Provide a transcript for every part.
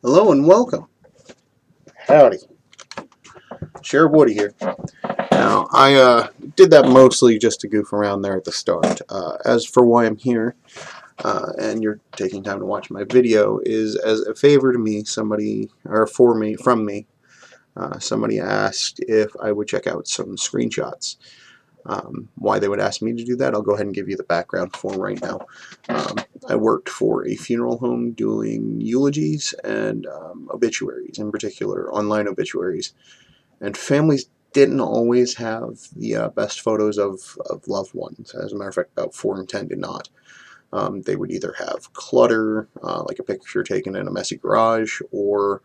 Hello and welcome. Howdy. Sheriff Woody here. Now, I did that mostly just to goof around there at the start. As for why I'm here, and you're taking time to watch my video, is as a favor to me, somebody asked if I would check out some screenshots. Why they would ask me to do that, I'll go ahead and give you the background for right now. I worked for a funeral home doing eulogies and obituaries, in particular online obituaries, and families didn't always have the best photos of loved ones. As a matter of fact, about 4 in 10 did not. They would either have clutter, like a picture taken in a messy garage, or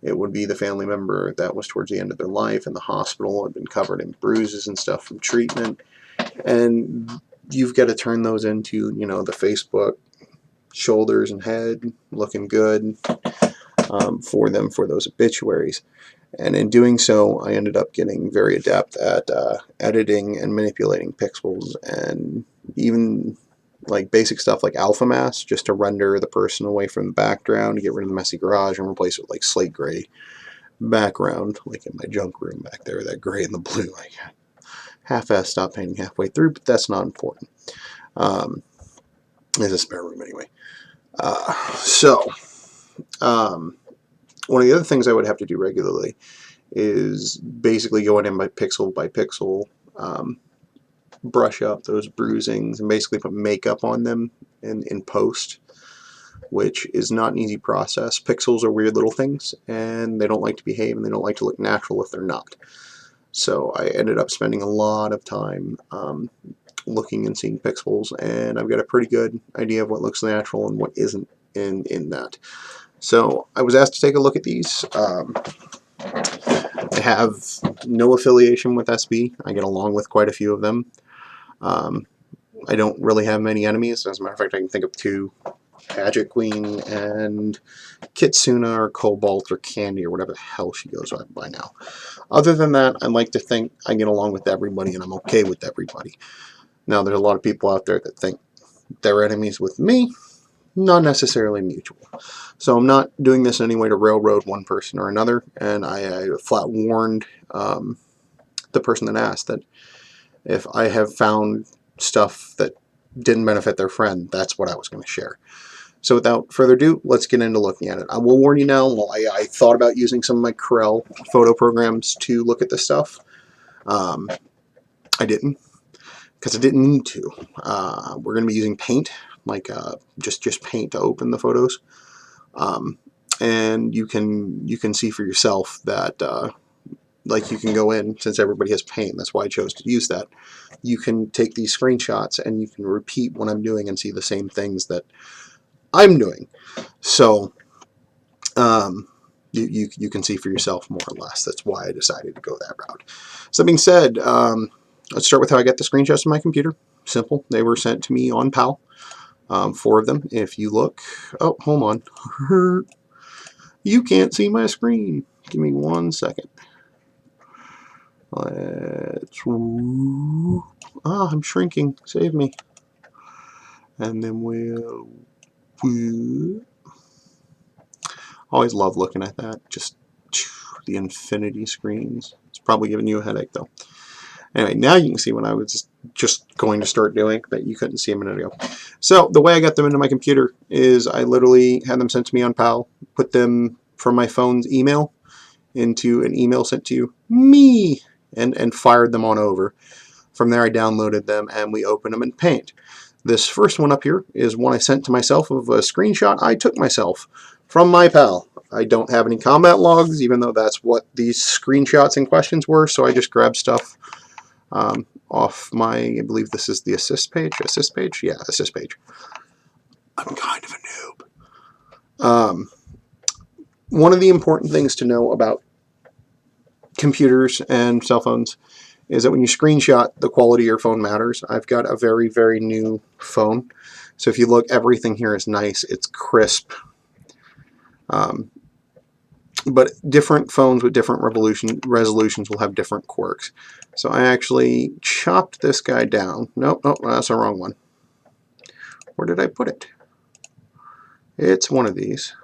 it would be the family member that was towards the end of their life in the hospital, had been covered in bruises and stuff from treatment. And you've got to turn those into, the Facebook shoulders and head looking good for them for those obituaries. And in doing so, I ended up getting very adept at editing and manipulating pixels, and even like basic stuff like alpha mask, just to render the person away from the background, to get rid of the messy garage and replace it with like slate gray background, like in my junk room back there, that gray and the blue. Like half-assed stopped painting halfway through, but that's not important. There's a spare room anyway. One of the other things I would have to do regularly is basically going in by pixel, brush up those bruisings and basically put makeup on them in post, which is not an easy process. Pixels are weird little things, and they don't like to behave, and they don't like to look natural if they're not. So I ended up spending a lot of time looking and seeing pixels, and I've got a pretty good idea of what looks natural and what isn't in that. So I was asked to take a look at these. I have no affiliation with SB. I get along with quite a few of them. I don't really have many enemies. As a matter of fact, I can think of two: Paget Queen and Kitsuna or Cobalt or Candy or whatever the hell she goes by now. Other than that, I like to think I get along with everybody and I'm okay with everybody. Now, there's a lot of people out there that think they're enemies with me. Not necessarily mutual. So I'm not doing this in any way to railroad one person or another, and I flat warned the person that asked that if I have found stuff that didn't benefit their friend, that's what I was going to share. So without further ado, let's get into looking at it. I will warn you now, I thought about using some of my Corel photo programs to look at this stuff. I didn't, because I didn't need to. We're going to be using Paint, like just Paint to open the photos. And you can see for yourself that like you can go in, since everybody has Paint, that's why I chose to use that. You can take these screenshots and you can repeat what I'm doing and see the same things that I'm doing. So you can see for yourself more or less. That's why I decided to go that route. So that being said, let's start with how I got the screenshots on my computer. Simple. They were sent to me on PAL. 4 of them. If you look, oh, hold on. You can't see my screen. Give me 1 second. I'm shrinking. Save me. And then we'll... Always love looking at that. Just the infinity screens. It's probably giving you a headache, though. Anyway, now you can see what I was just going to start doing that you couldn't see a minute ago. So the way I got them into my computer is I literally had them sent to me on PAL, put them from my phone's email into an email sent to me, and fired them on over. From there I downloaded them and we opened them in Paint. This first one up here is one I sent to myself of a screenshot I took myself from my PAL. I don't have any combat logs, even though that's what these screenshots and questions were, so I just grabbed stuff off my, I believe this is the assist page. Assist page? Yeah, assist page. I'm kind of a noob. One of the important things to know about computers and cell phones is that when you screenshot, the quality of your phone matters. I've got a very, very new phone. So if you look, everything here is nice. It's crisp. But different phones with different resolutions will have different quirks. So I actually chopped this guy down. Nope, that's the wrong one. Where did I put it? It's one of these.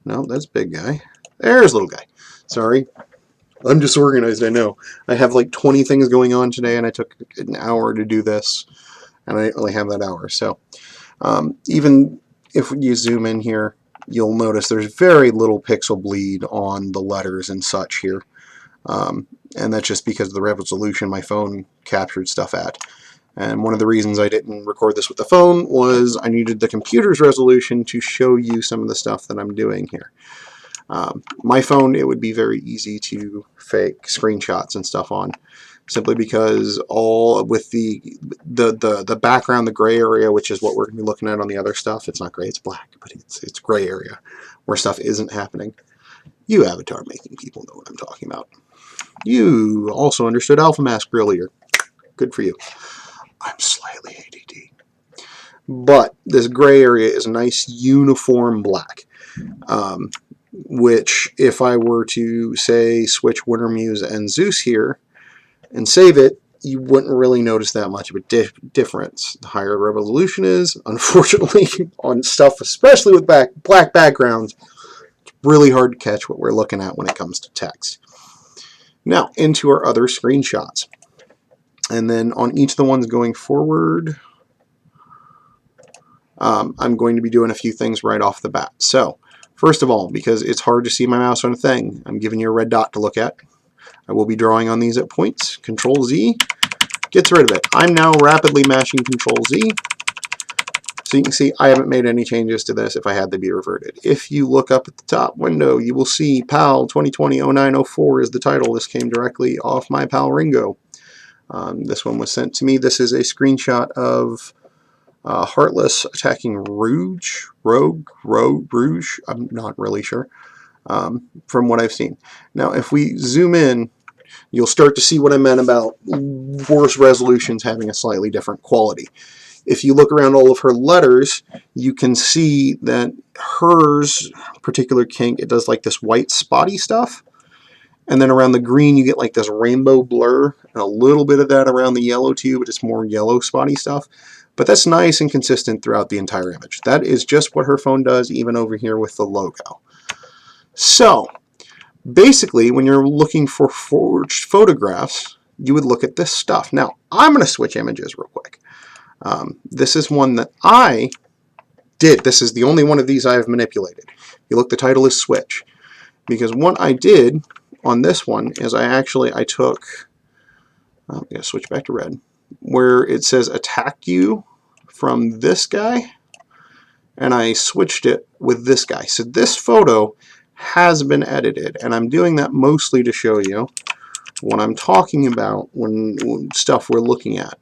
No, that's big guy. There's little guy. Sorry. I'm disorganized, I know. I have like 20 things going on today, and I took an hour to do this, and I only have that hour. So even if you zoom in here, you'll notice there's very little pixel bleed on the letters and such here. And that's just because of the resolution my phone captured stuff at. And one of the reasons I didn't record this with the phone was I needed the computer's resolution to show you some of the stuff that I'm doing here. My phone, it would be very easy to fake screenshots and stuff on, simply because all with the background, the gray area, which is what we're going to be looking at on the other stuff. It's not gray, it's black, but it's gray area where stuff isn't happening. You avatar making people know what I'm talking about. You also understood alpha mask earlier. Good for you. I'm slightly ADD. But this gray area is a nice uniform black. Which, if I were to, say, switch Wintermuse and Zeus here and save it, you wouldn't really notice that much of a difference. The higher the resolution is, unfortunately, on stuff, especially with black backgrounds, it's really hard to catch what we're looking at when it comes to text. Now, into our other screenshots. And then on each of the ones going forward, I'm going to be doing a few things right off the bat. So, first of all, because it's hard to see my mouse on a thing, I'm giving you a red dot to look at. I will be drawing on these at points. Control Z gets rid of it. I'm now rapidly mashing Control Z. So you can see I haven't made any changes to this if I had to be reverted. If you look up at the top window, you will see PAL 2020-0904 is the title. This came directly off my PAL Ringo. This one was sent to me. This is a screenshot of Heartless attacking Rouge. I'm not really sure from what I've seen. Now, if we zoom in, you'll start to see what I meant about worse resolutions having a slightly different quality. If you look around all of her letters, you can see that hers particular kink, it does like this white spotty stuff. And then around the green, you get like this rainbow blur, and a little bit of that around the yellow too, but it's more yellow spotty stuff. But that's nice and consistent throughout the entire image. That is just what her phone does, even over here with the logo. So, basically, when you're looking for forged photographs, you would look at this stuff. Now, I'm going to switch images real quick. This is one that I did. This is the only one of these I have manipulated. You look, the title is Switch. Because what I did on this one is I took, I'm going to switch back to red, where it says attacked you from this guy, and I switched it with this guy. So this photo has been edited, and I'm doing that mostly to show you what I'm talking about when stuff we're looking at.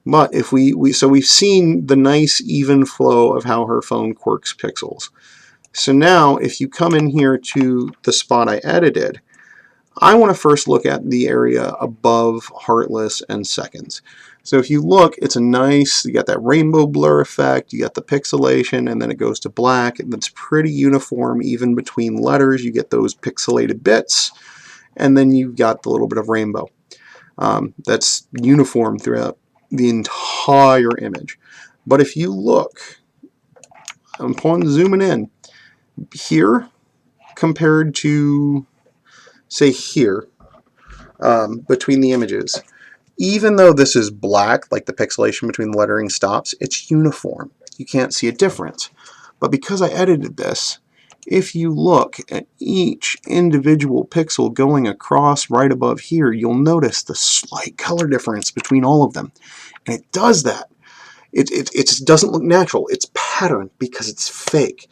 But if so we've seen the nice even flow of how her phone quirks pixels. So now if you come in here to the spot I edited, I want to first look at the area above Heartless and Seconds. So if you look, it's a nice, you got that rainbow blur effect, you got the pixelation, and then it goes to black, and it's pretty uniform even between letters. You get those pixelated bits, and then you've got the little bit of rainbow. That's uniform throughout the entire image. But if you look, upon zooming in, here compared to, say, here, between the images, even though this is black, like the pixelation between the lettering stops, it's uniform. You can't see a difference. But because I edited this, if you look at each individual pixel going across right above here, you'll notice the slight color difference between all of them. And it does that. It doesn't look natural. It's patterned because it's fake.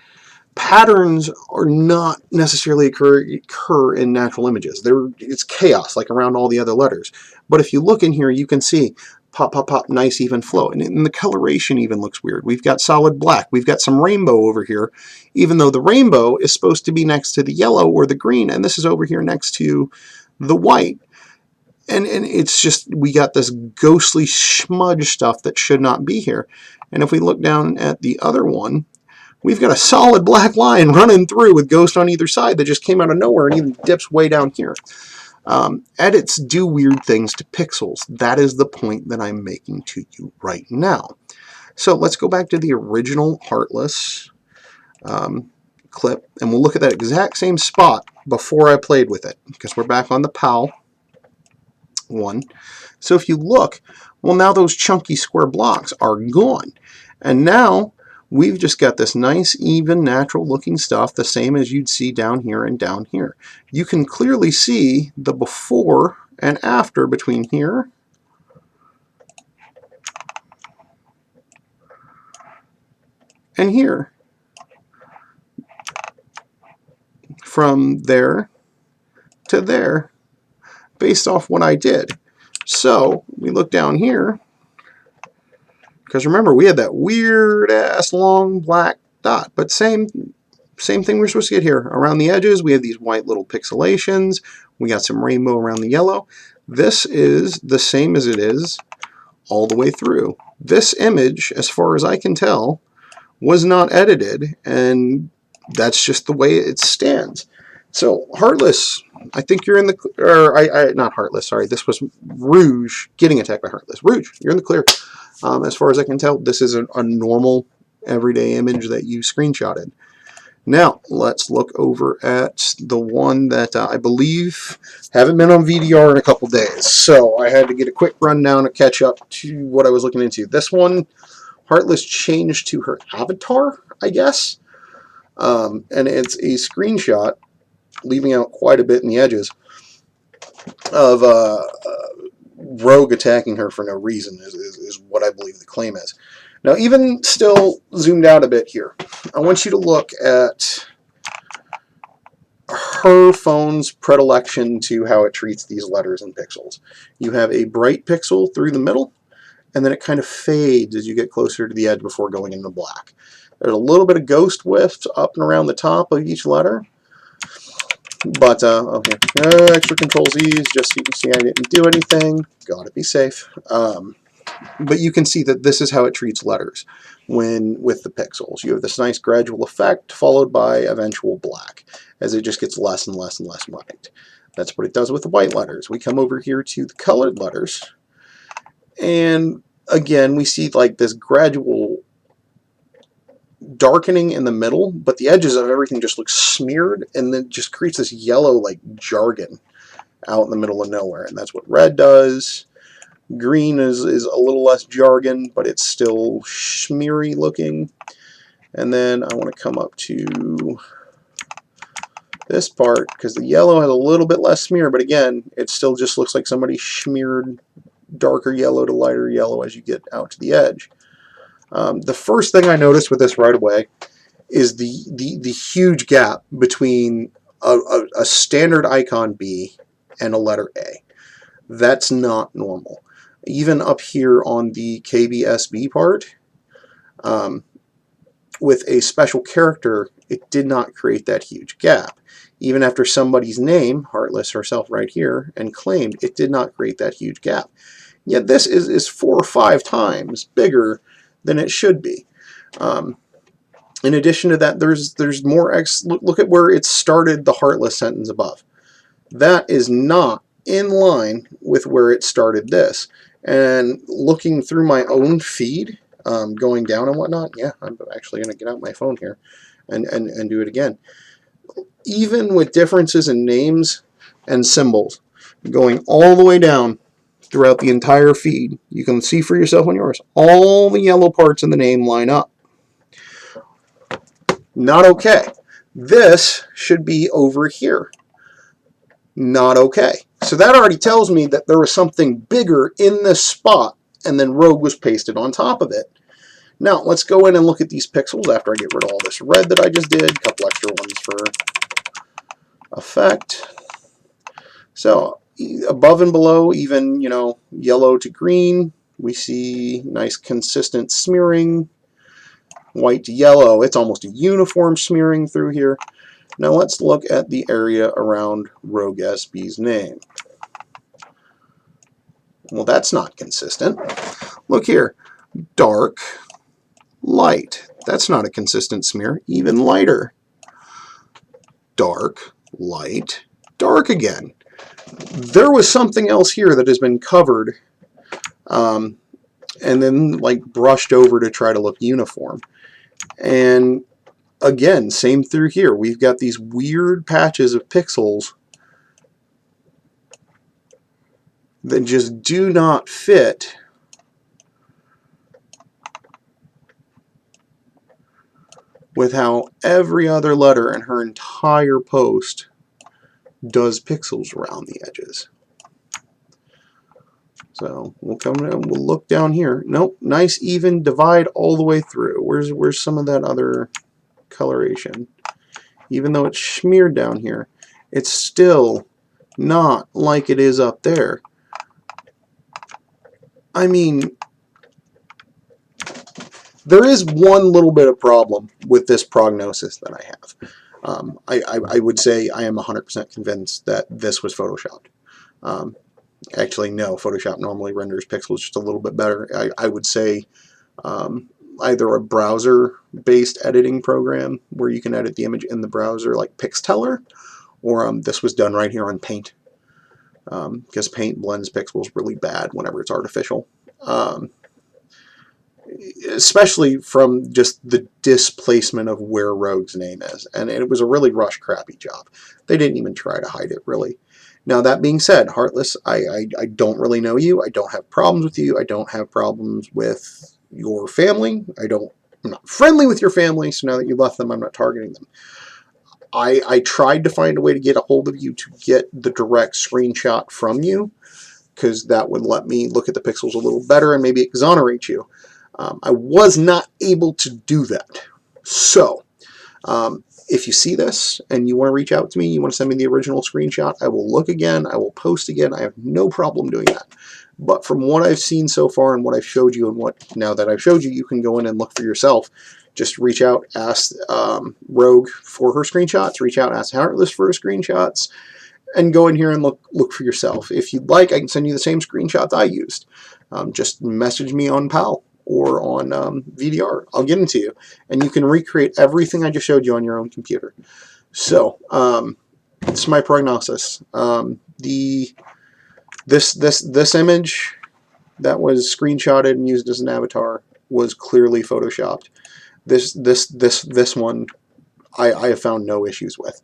Patterns are not necessarily occur in natural images. It's chaos, like around all the other letters. But if you look in here, you can see pop, pop, pop, nice even flow. And the coloration even looks weird. We've got solid black. We've got some rainbow over here, even though the rainbow is supposed to be next to the yellow or the green, and this is over here next to the white. And it's just, we got this ghostly smudge stuff that should not be here. And if we look down at the other one, we've got a solid black line running through with ghost on either side that just came out of nowhere and even dips way down here. Edits do weird things to pixels. That is the point that I'm making to you right now. So let's go back to the original Heartless clip and we'll look at that exact same spot before I played with it, because we're back on the PAL one. So if you look, well, now those chunky square blocks are gone. And now we've just got this nice, even, natural looking stuff, the same as you'd see down here and down here. You can clearly see the before and after between here and here. From there to there, based off what I did. So we look down here, because remember we had that weird ass long black dot, but same thing we're supposed to get here. Around the edges we have these white little pixelations, we got some rainbow around the yellow. This is the same as it is all the way through. This image, as far as I can tell, was not edited, and that's just the way it stands. So Heartless, I think you're in the, or not Heartless, sorry, this was Rouge getting attacked by Heartless. Rouge, you're in the clear. As far as I can tell, this is a normal everyday image that you screenshotted. Now, let's look over at the one that I believe haven't been on VDR in a couple days. So I had to get a quick rundown to catch up to what I was looking into. This one, Heartless changed to her avatar, I guess. And it's a screenshot, leaving out quite a bit in the edges, of Rogue attacking her for no reason, is what I believe the claim is. Now, even still zoomed out a bit here, I want you to look at her phone's predilection to how it treats these letters and pixels. You have a bright pixel through the middle, and then it kind of fades as you get closer to the edge before going into black. There's a little bit of ghost width up and around the top of each letter. But, okay, extra control Z's, just so you can see I didn't do anything. Gotta be safe. But you can see that this is how it treats letters with the pixels. You have this nice gradual effect followed by eventual black as it just gets less and less and less white. That's what it does with the white letters. We come over here to the colored letters, and again we see like this gradual darkening in the middle, but the edges of everything just look smeared, and then just creates this yellow like jargon out in the middle of nowhere. And that's what red does. Green is a little less jargon, but it's still smeary looking. And then I want to come up to this part, because the yellow has a little bit less smear, but again, it still just looks like somebody smeared darker yellow to lighter yellow as you get out to the edge. The first thing I noticed with this right away is the huge gap between a standard icon B and a letter A. That's not normal. Even up here on the KBSB part, with a special character, it did not create that huge gap. Even after somebody's name, Heartless herself right here, and claimed, it did not create that huge gap. Yet this is 4 or 5 times bigger than it should be. In addition to that, there's more look at where it started the Heartless sentence above. That is not in line with where it started this. And looking through my own feed, going down and whatnot, yeah, I'm actually going to get out my phone here and do it again. Even with differences in names and symbols, going all the way down throughout the entire feed, you can see for yourself on yours, all the yellow parts in the name line up. Not okay. This should be over here. Not okay. So that already tells me that there was something bigger in this spot, and then Rogue was pasted on top of it. Now, let's go in and look at these pixels after I get rid of all this red that I just did. A couple extra ones for effect. So above and below, even, you know, yellow to green, we see nice consistent smearing. White to yellow, it's almost a uniform smearing through here. Now let's look at the area around Rogue SB's name. Well, that's not consistent. Look here, dark, light. That's not a consistent smear. Even lighter. Dark, light, dark again. There was something else here that has been covered and then like brushed over to try to look uniform. And again, same through here. We've got these weird patches of pixels that just do not fit with how every other letter in her entire post does pixels around the edges. So we'll come down, we'll look down here. Nope, nice even divide all the way through. Where's some of that other coloration? Even though it's smeared down here, it's still not like it is up there. I mean, there is one little bit of problem with this prognosis that I have. I would say I am 100% convinced that this was photoshopped. Actually, no, Photoshop normally renders pixels just a little bit better. I would say either a browser-based editing program where you can edit the image in the browser like Pixteller, or this was done right here on Paint, because Paint blends pixels really bad whenever it's artificial. Especially from just the displacement of where Rogue's name is. And it was a really rush, crappy job. They didn't even try to hide it, really. Now, that being said, Heartless, I don't really know you. I don't have problems with you. I don't have problems with your family. I'm not friendly with your family, so now that you left them, I'm not targeting them. I tried to find a way to get a hold of you to get the direct screenshot from you, because that would let me look at the pixels a little better and maybe exonerate you. I was not able to do that. So, if you see this and you want to reach out to me, you want to send me the original screenshot, I will look again, I will post again. I have no problem doing that. But from what I've seen so far and what I've showed you, and what now that I've showed you, you can go in and look for yourself. Just reach out, ask Rogue for her screenshots, reach out, ask Heartless for her screenshots, and go in here and look for yourself. If you'd like, I can send you the same screenshots I used. Just message me on PAL or on VDR. I'll get them to you, and you can recreate everything I just showed you on your own computer. So this is my prognosis. This image that was screenshotted and used as an avatar was clearly photoshopped. This one I have found no issues with.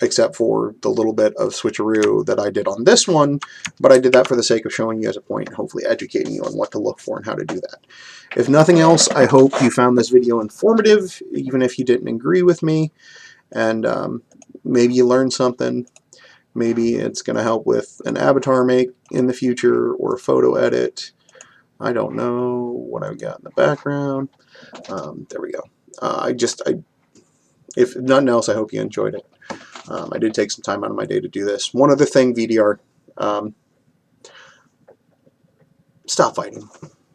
Except for the little bit of switcheroo that I did on this one, but I did that for the sake of showing you as a point and hopefully educating you on what to look for and how to do that. If nothing else, I hope you found this video informative, even if you didn't agree with me, and maybe you learned something. Maybe it's going to help with an avatar make in the future or a photo edit. I don't know what I've got in the background. There we go. If nothing else, I hope you enjoyed it. I did take some time out of my day to do this. One other thing, VDR, stop fighting.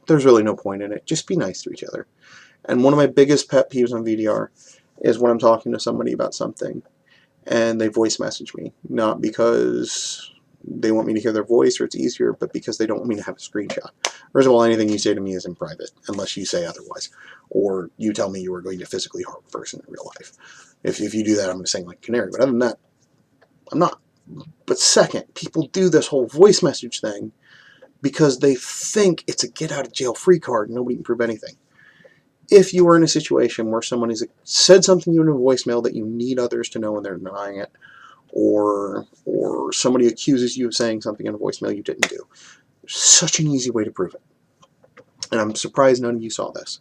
There's really no point in it. Just be nice to each other. And one of my biggest pet peeves on VDR is when I'm talking to somebody about something and they voice message me. Not because they want me to hear their voice or it's easier, but because they don't want me to have a screenshot. First of all, anything you say to me is in private, unless you say otherwise. Or you tell me you were going to physically harm a person in real life. If you do that, I'm going to sing like a canary. But other than that, I'm not. But second, people do this whole voice message thing because they think it's a get out of jail free card and nobody can prove anything. If you are in a situation where someone has said something to you in a voicemail that you need others to know and they're denying it, or somebody accuses you of saying something in a voicemail you didn't do, there's such an easy way to prove it. And I'm surprised none of you saw this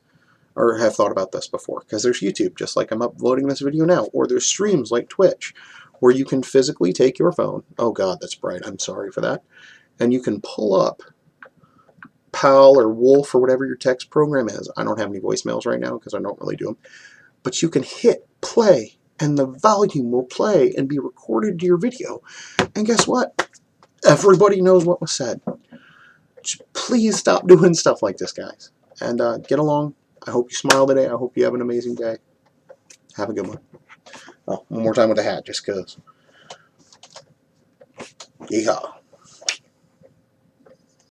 or have thought about this before, because there's YouTube, just like I'm uploading this video now, or there's streams like Twitch, where you can physically take your phone, oh god, that's bright, I'm sorry for that, and you can pull up PAL or Wolf or whatever your text program is. I don't have any voicemails right now because I don't really do them, but you can hit play, and the volume will play and be recorded to your video, and guess what? Everybody knows what was said. Please stop doing stuff like this, guys, and get along. I hope you smile today. I hope you have an amazing day. Have a good one. Oh, one more time with the hat, just because. Yeehaw.